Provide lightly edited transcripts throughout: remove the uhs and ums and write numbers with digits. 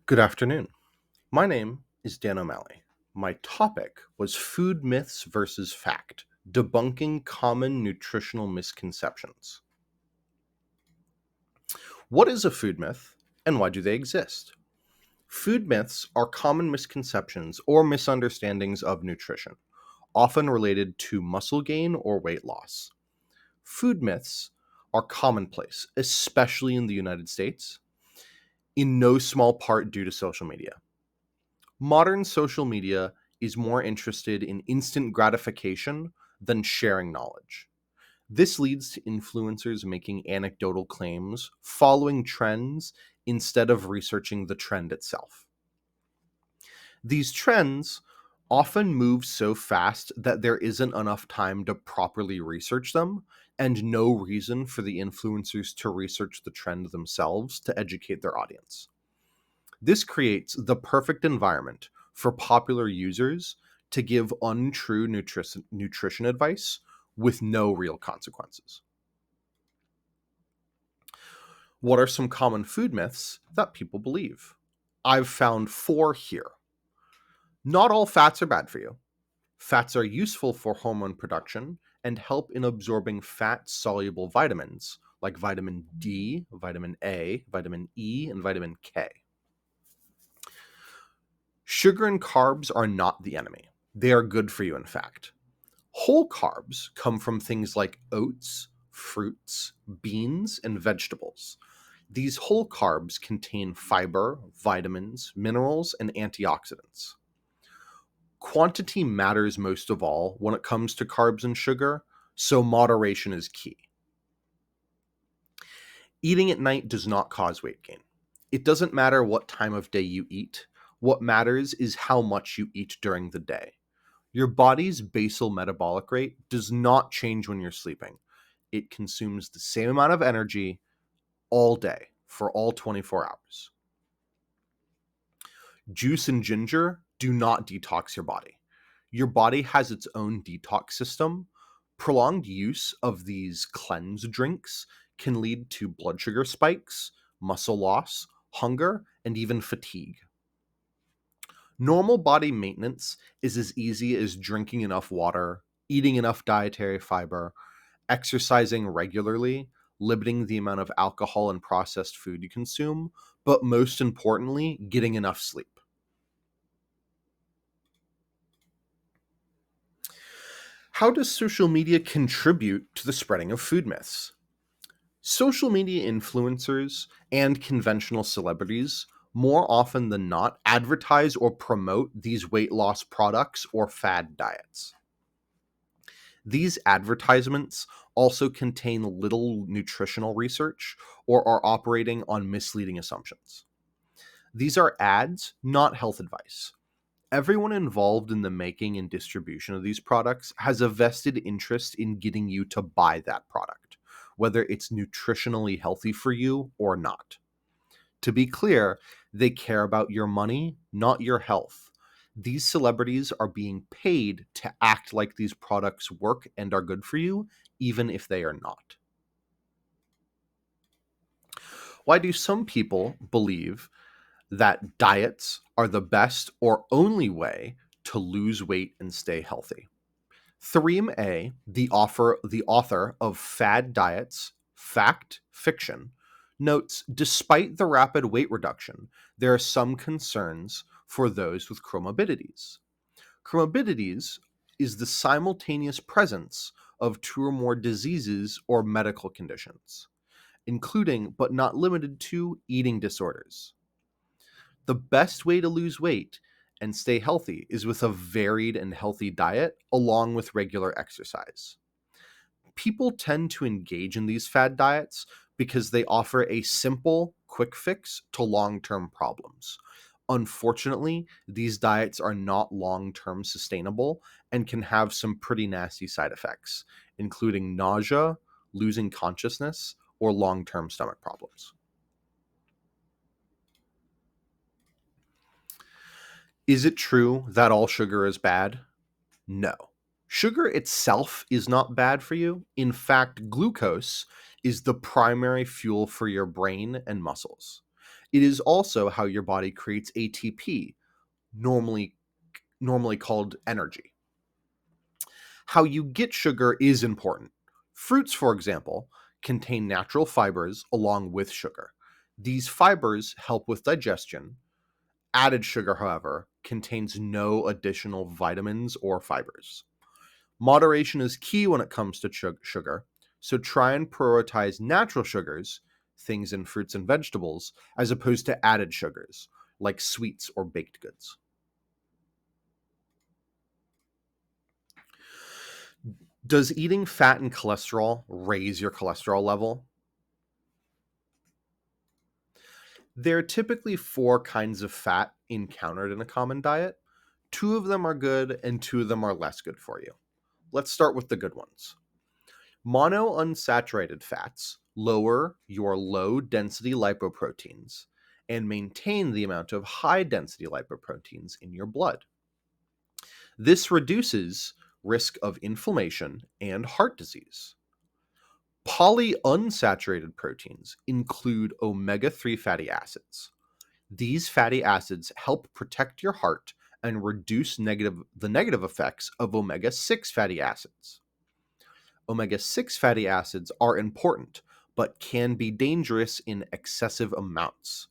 Good afternoon. My name is Dan O'Malley. My topic was food myths versus fact, debunking common nutritional misconceptions. What is a food myth and why do they exist? Food myths are common misconceptions or misunderstandings of nutrition, often related to muscle gain or weight loss. Food myths are commonplace, especially in the United States, in no small part due to social media. Modern social media is more interested in instant gratification than sharing knowledge. This leads to influencers making anecdotal claims, following trends instead of researching the trend itself. These trends often move so fast that there isn't enough time to properly research them, and no reason for the influencers to research the trend themselves to educate their audience. This creates the perfect environment for popular users to give untrue nutrition advice with no real consequences. What are some common food myths that people believe? I've found four here. Not all fats are bad for you. Fats are useful for hormone production and help in absorbing fat soluble vitamins like vitamin D, vitamin A, vitamin E, and vitamin K. Sugar and carbs are not the enemy. They are good for you, in fact. Whole carbs come from things like oats, fruits, beans, and vegetables. These whole carbs contain fiber, vitamins, minerals, and antioxidants. Quantity matters most of all when it comes to carbs and sugar, so moderation is key. Eating at night does not cause weight gain. It doesn't matter what time of day you eat. What matters is how much you eat during the day. Your body's basal metabolic rate does not change when you're sleeping. It consumes the same amount of energy all day for all 24 hours. Juice and ginger do not detox your body. Your body has its own detox system. Prolonged use of these cleanse drinks can lead to blood sugar spikes, muscle loss, hunger, and even fatigue. Normal body maintenance is as easy as drinking enough water, eating enough dietary fiber, exercising regularly, limiting the amount of alcohol and processed food you consume, but most importantly, getting enough sleep. How does social media contribute to the spreading of food myths? Social media influencers and conventional celebrities more often than not advertise or promote these weight loss products or fad diets. These advertisements also contain little nutritional research or are operating on misleading assumptions. These are ads, not health advice. Everyone involved in the making and distribution of these products has a vested interest in getting you to buy that product, whether it's nutritionally healthy for you or not. To be clear, they care about your money, not your health. These celebrities are being paid to act like these products work and are good for you, even if they are not. Why do some people believe that diets are the best or only way to lose weight and stay healthy? Threem A, the author of Fad Diets, Fact Fiction, notes despite the rapid weight reduction, there are some concerns for those with comorbidities. Comorbidities is the simultaneous presence of two or more diseases or medical conditions, including but not limited to eating disorders. The best way to lose weight and stay healthy is with a varied and healthy diet along with regular exercise. People tend to engage in these fad diets because they offer a simple, quick fix to long term problems. Unfortunately, these diets are not long term sustainable and can have some pretty nasty side effects, including nausea, losing consciousness, or long term stomach problems. Is it true that all sugar is bad? No. Sugar itself is not bad for you. In fact, glucose is the primary fuel for your brain and muscles. It is also how your body creates ATP, normally called energy. How you get sugar is important. Fruits, for example, contain natural fibers along with sugar. These fibers help with digestion. Added sugar, however, contains no additional vitamins or fibers. Moderation is key when it comes to sugar, so try and prioritize natural sugars, things in fruits and vegetables, as opposed to added sugars, like sweets or baked goods. Does eating fat and cholesterol raise your cholesterol level? There are typically four kinds of fat encountered in a common diet. Two of them are good and two of them are less good for you. Let's start with the good ones. Monounsaturated fats lower your low density lipoproteins and maintain the amount of high density lipoproteins in your blood. This reduces risk of inflammation and heart disease. Polyunsaturated proteins include omega-3 fatty acids. These fatty acids help protect your heart and reduce the negative effects of omega-6 fatty acids. Omega-6 fatty acids are important, but can be dangerous in excessive amounts.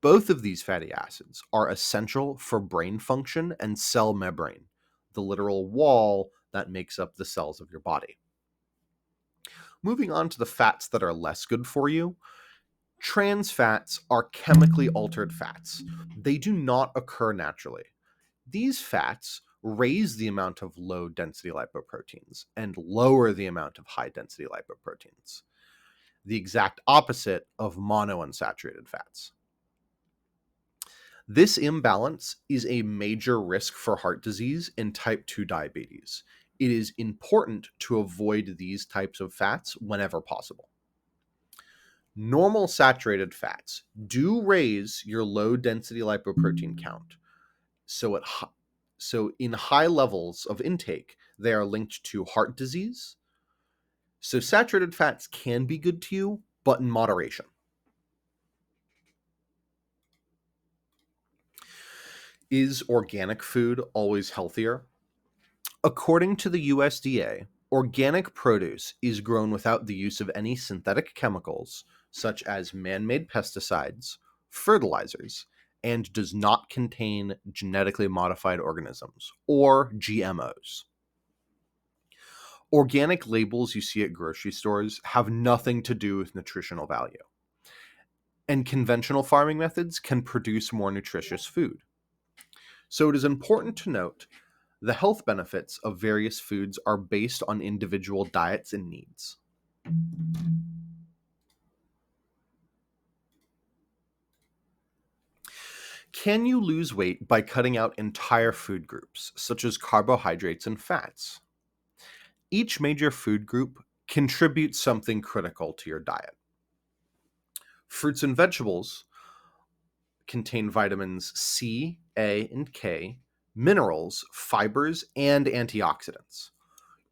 Both of these fatty acids are essential for brain function and cell membrane, the literal wall that makes up the cells of your body. Moving on to the fats that are less good for you, trans fats are chemically altered fats. They do not occur naturally. These fats raise the amount of low density lipoproteins and lower the amount of high density lipoproteins, the exact opposite of monounsaturated fats. This imbalance is a major risk for heart disease and type 2 diabetes. It is important to avoid these types of fats whenever possible. Normal saturated fats do raise your low density lipoprotein count. So in high levels of intake, they are linked to heart disease. So saturated fats can be good to you, but in moderation. Is organic food always healthier? According to the USDA, organic produce is grown without the use of any synthetic chemicals, such as man-made pesticides, fertilizers, and does not contain genetically modified organisms, or GMOs. Organic labels you see at grocery stores have nothing to do with nutritional value. And conventional farming methods can produce more nutritious food. So it is important to note the health benefits of various foods are based on individual diets and needs. Can you lose weight by cutting out entire food groups, such as carbohydrates and fats? Each major food group contributes something critical to your diet. Fruits and vegetables contain vitamins C, A, and K, minerals, fibers, and antioxidants.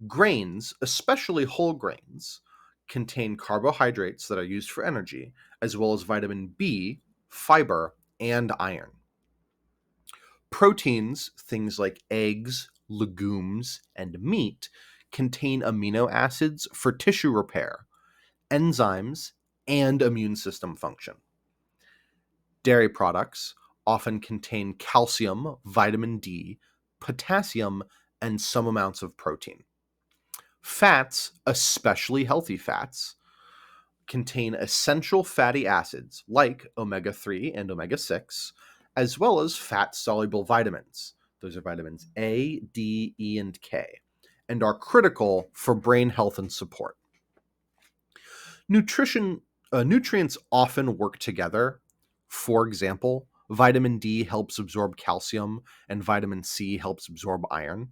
Grains, especially whole grains, contain carbohydrates that are used for energy, as well as vitamin B, fiber, and iron. Proteins, things like eggs, legumes, and meat, contain amino acids for tissue repair, enzymes, and immune system function. Dairy products often contain calcium, vitamin D, potassium, and some amounts of protein. Fats, especially healthy fats, contain essential fatty acids like omega-3 and omega-6, as well as fat-soluble vitamins. Those are vitamins A, D, E, and K, and are critical for brain health and support. Nutrients often work together. For example, vitamin D helps absorb calcium, and vitamin C helps absorb iron.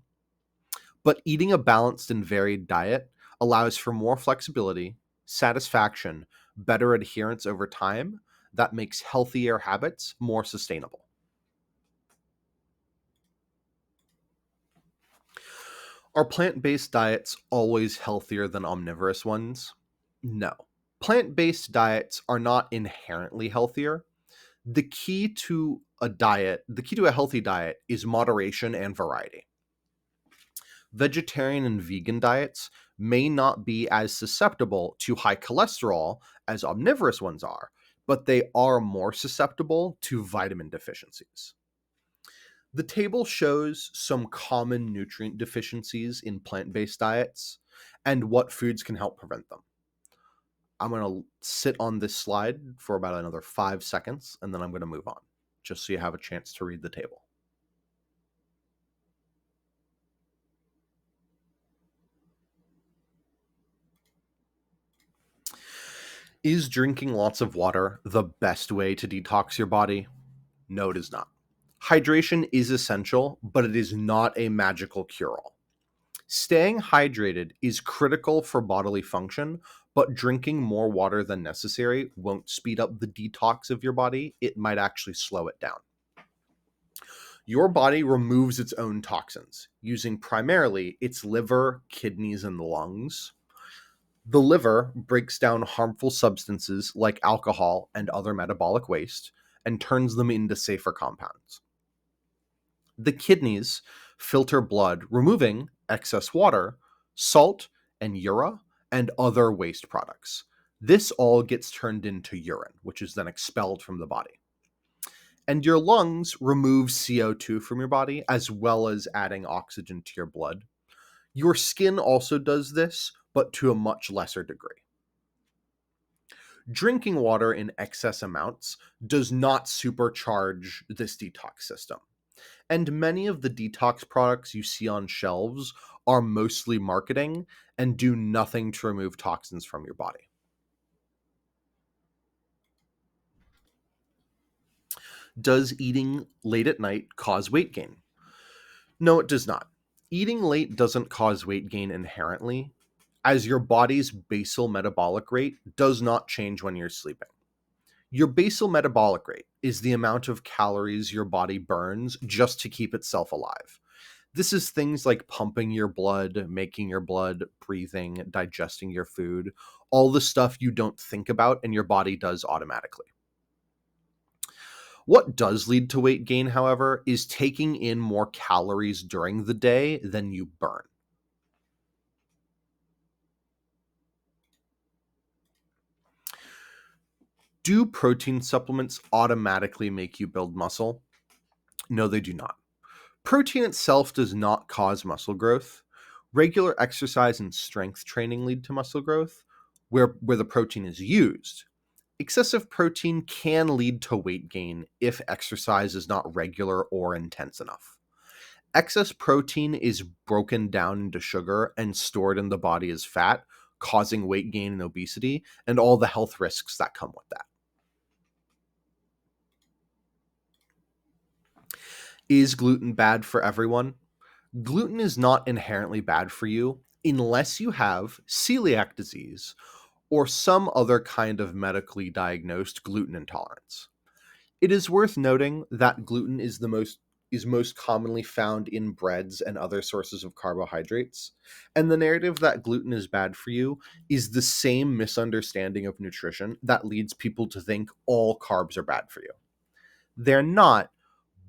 But eating a balanced and varied diet allows for more flexibility, satisfaction, better adherence over time that makes healthier habits more sustainable. Are plant-based diets always healthier than omnivorous ones? No. Plant-based diets are not inherently healthier. The key to a healthy diet is moderation and variety. Vegetarian and vegan diets may not be as susceptible to high cholesterol as omnivorous ones are, but they are more susceptible to vitamin deficiencies. The table shows some common nutrient deficiencies in plant based diets and what foods can help prevent them. I'm going to sit on this slide for about another 5 seconds and then I'm going to move on, just so you have a chance to read the table. Is drinking lots of water the best way to detox your body? No, it is not. Hydration is essential, but it is not a magical cure all. Staying hydrated is critical for bodily function, but drinking more water than necessary won't speed up the detox of your body. It might actually slow it down. Your body removes its own toxins using primarily its liver, kidneys, and the lungs. The liver breaks down harmful substances like alcohol and other metabolic waste and turns them into safer compounds. The kidneys filter blood, removing excess water, salt, and ura, and other waste products. This all gets turned into urine, which is then expelled from the body. And your lungs remove CO2 from your body, as well as adding oxygen to your blood. Your skin also does this, but to a much lesser degree. Drinking water in excess amounts does not supercharge this detox system. And many of the detox products you see on shelves are mostly marketing and do nothing to remove toxins from your body. Does eating late at night cause weight gain? No, it does not. Eating late doesn't cause weight gain inherently, as your body's basal metabolic rate does not change when you're sleeping. Your basal metabolic rate is the amount of calories your body burns just to keep itself alive. This is things like pumping your blood, making your blood, breathing, digesting your food, all the stuff you don't think about and your body does automatically. What does lead to weight gain, however, is taking in more calories during the day than you burn. Do protein supplements automatically make you build muscle? No, they do not. Protein itself does not cause muscle growth. Regular exercise and strength training lead to muscle growth, where the protein is used. Excessive protein can lead to weight gain if exercise is not regular or intense enough. Excess protein is broken down into sugar and stored in the body as fat, causing weight gain and obesity, and all the health risks that come with that. Is gluten bad for everyone? Gluten is not inherently bad for you unless you have celiac disease or some other kind of medically diagnosed gluten intolerance. It is worth noting that gluten is most commonly found in breads and other sources of carbohydrates, and the narrative that gluten is bad for you is the same misunderstanding of nutrition that leads people to think all carbs are bad for you. They're not,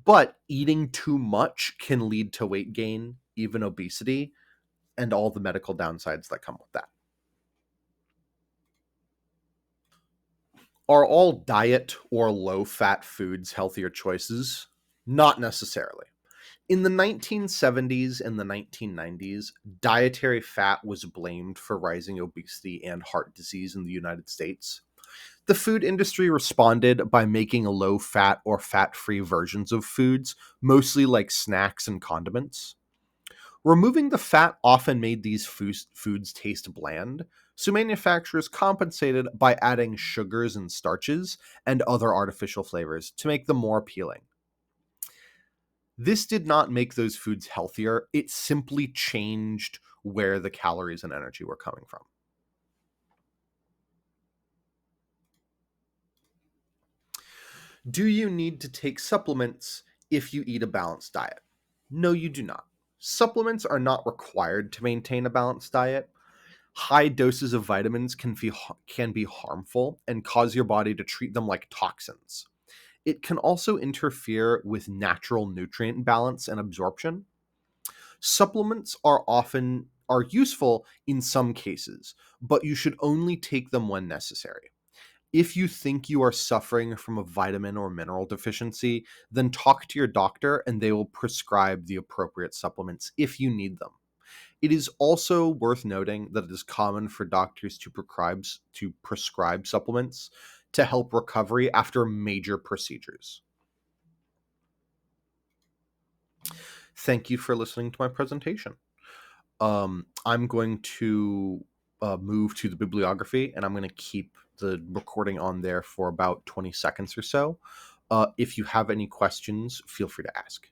but eating too much can lead to weight gain, even obesity, and all the medical downsides that come with that. Are all diet or low fat foods healthier choices? Not necessarily. In the 1970s and the 1990s, dietary fat was blamed for rising obesity and heart disease in the United States. The food industry responded by making low fat or fat free versions of foods, mostly like snacks and condiments. Removing the fat often made these foods taste bland, so manufacturers compensated by adding sugars and starches and other artificial flavors to make them more appealing. This did not make those foods healthier, it simply changed where the calories and energy were coming from. Do you need to take supplements if you eat a balanced diet? No, you do not. Supplements are not required to maintain a balanced diet. High doses of vitamins can be harmful and cause your body to treat them like toxins. It can also interfere with natural nutrient balance and absorption. Supplements are useful in some cases, but you should only take them when necessary. If you think you are suffering from a vitamin or mineral deficiency, then talk to your doctor and they will prescribe the appropriate supplements if you need them. It is also worth noting that it is common for doctors to prescribe supplements to help recovery after major procedures. Thank you for listening to my presentation. I'm going to move to the bibliography, and I'm going to keep the recording on there for about 20 seconds or so. If you have any questions, feel free to ask.